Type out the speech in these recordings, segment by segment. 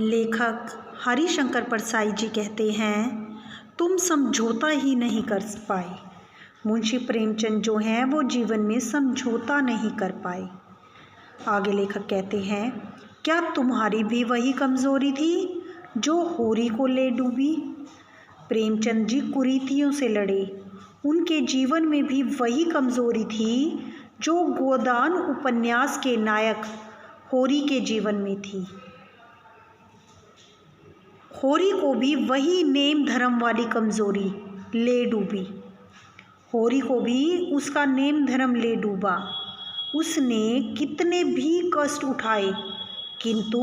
लेखक हरिशंकर परसाई जी कहते हैं, तुम समझौता ही नहीं कर पाए। मुंशी प्रेमचंद जो हैं वो जीवन में समझौता नहीं कर पाए। आगे लेखक कहते हैं, क्या तुम्हारी भी वही कमज़ोरी थी जो होरी को ले डूबी? प्रेमचंद जी कुरीतियों से लड़े। उनके जीवन में भी वही कमज़ोरी थी जो गोदान उपन्यास के नायक होरी के जीवन में थी। होरी को भी वही नेम धर्म वाली कमज़ोरी ले डूबी। होरी को भी उसका नेम धर्म ले डूबा। उसने कितने भी कष्ट उठाए, किंतु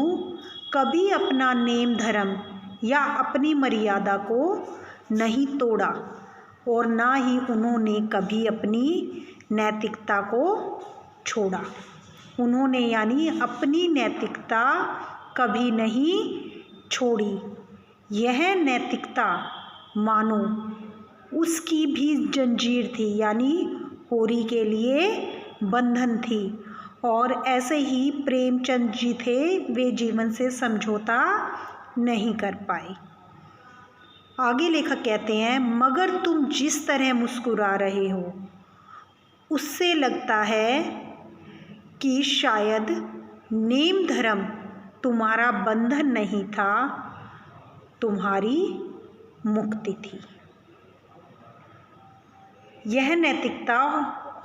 कभी अपना नेम धर्म या अपनी मर्यादा को नहीं तोड़ा और ना ही उन्होंने कभी अपनी नैतिकता को छोड़ा। उन्होंने यानी अपनी नैतिकता कभी नहीं छोड़ी। यह नैतिकता मानो उसकी भी जंजीर थी, यानी होरी के लिए बंधन थी। और ऐसे ही प्रेमचंद जी थे, वे जीवन से समझौता नहीं कर पाए। आगे लेखक कहते हैं, मगर तुम जिस तरह मुस्कुरा रहे हो उससे लगता है कि शायद नेम धर्म तुम्हारा बंधन नहीं था, तुम्हारी मुक्ति थी। यह नैतिकता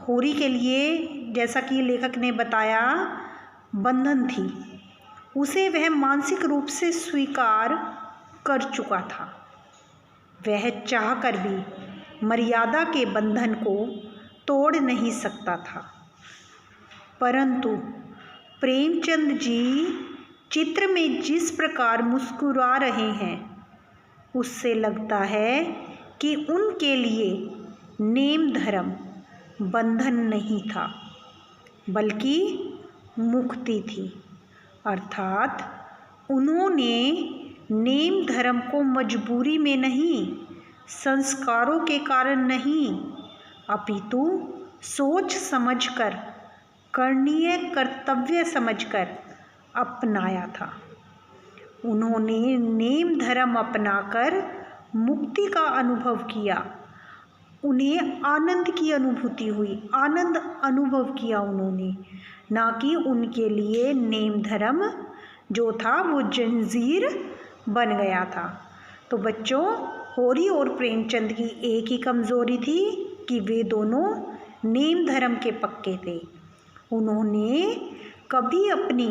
होरी के लिए, जैसा कि लेखक ने बताया, बंधन थी। उसे वह मानसिक रूप से स्वीकार कर चुका था। वह चाहकर भी मर्यादा के बंधन को तोड़ नहीं सकता था। परंतु प्रेमचंद जी चित्र में जिस प्रकार मुस्कुरा रहे हैं उससे लगता है कि उनके लिए नेम धर्म बंधन नहीं था बल्कि मुक्ति थी। अर्थात उन्होंने नेम धर्म को मजबूरी में नहीं, संस्कारों के कारण नहीं, अपितु सोच समझकर, करणीय कर्तव्य समझकर अपनाया था। उन्होंने नेम धर्म अपनाकर मुक्ति का अनुभव किया। उन्हें आनंद की अनुभूति हुई, आनंद अनुभव किया उन्होंने, ना कि उनके लिए नेम धर्म जो था वो जंजीर बन गया था। तो बच्चों, होरी और प्रेमचंद की एक ही कमज़ोरी थी कि वे दोनों नेम धर्म के पक्के थे। उन्होंने कभी अपनी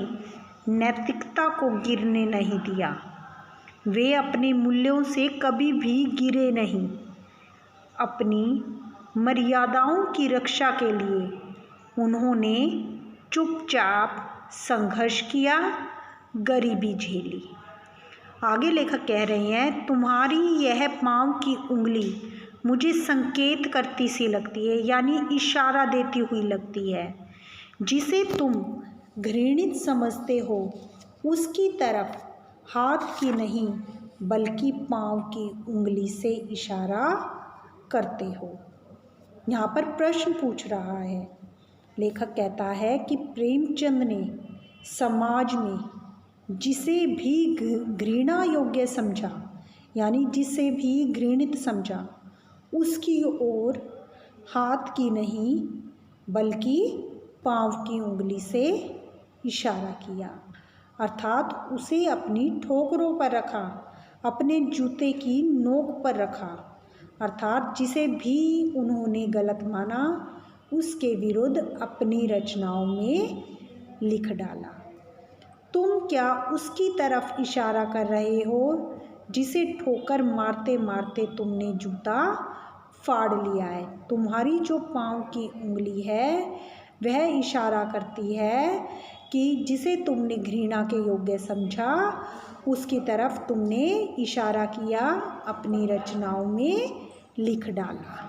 नैतिकता को गिरने नहीं दिया। वे अपने मूल्यों से कभी भी गिरे नहीं। अपनी मर्यादाओं की रक्षा के लिए उन्होंने चुपचाप संघर्ष किया, गरीबी झेली। आगे लेखक कह रहे हैं, तुम्हारी यह पाँव की उंगली मुझे संकेत करती सी लगती है, यानी इशारा देती हुई लगती है। जिसे तुम घृणित समझते हो उसकी तरफ हाथ की नहीं बल्कि पाँव की उंगली से इशारा करते हो। यहाँ पर प्रश्न पूछ रहा है। लेखक कहता है कि प्रेमचंद ने समाज में जिसे भी घृणा योग्य समझा, यानी जिसे भी घृणित समझा, उसकी ओर हाथ की नहीं बल्कि पाँव की उंगली से इशारा किया। अर्थात उसे अपनी ठोकरों पर रखा, अपने जूते की नोक पर रखा। अर्थात जिसे भी उन्होंने गलत माना उसके विरुद्ध अपनी रचनाओं में लिख डाला। तुम क्या उसकी तरफ इशारा कर रहे हो जिसे ठोकर मारते मारते तुमने जूता फाड़ लिया है? तुम्हारी जो पाँव की उंगली है वह इशारा करती है कि जिसे तुमने घृणा के योग्य समझा उसकी तरफ तुमने इशारा किया, अपनी रचनाओं में लिख डाला।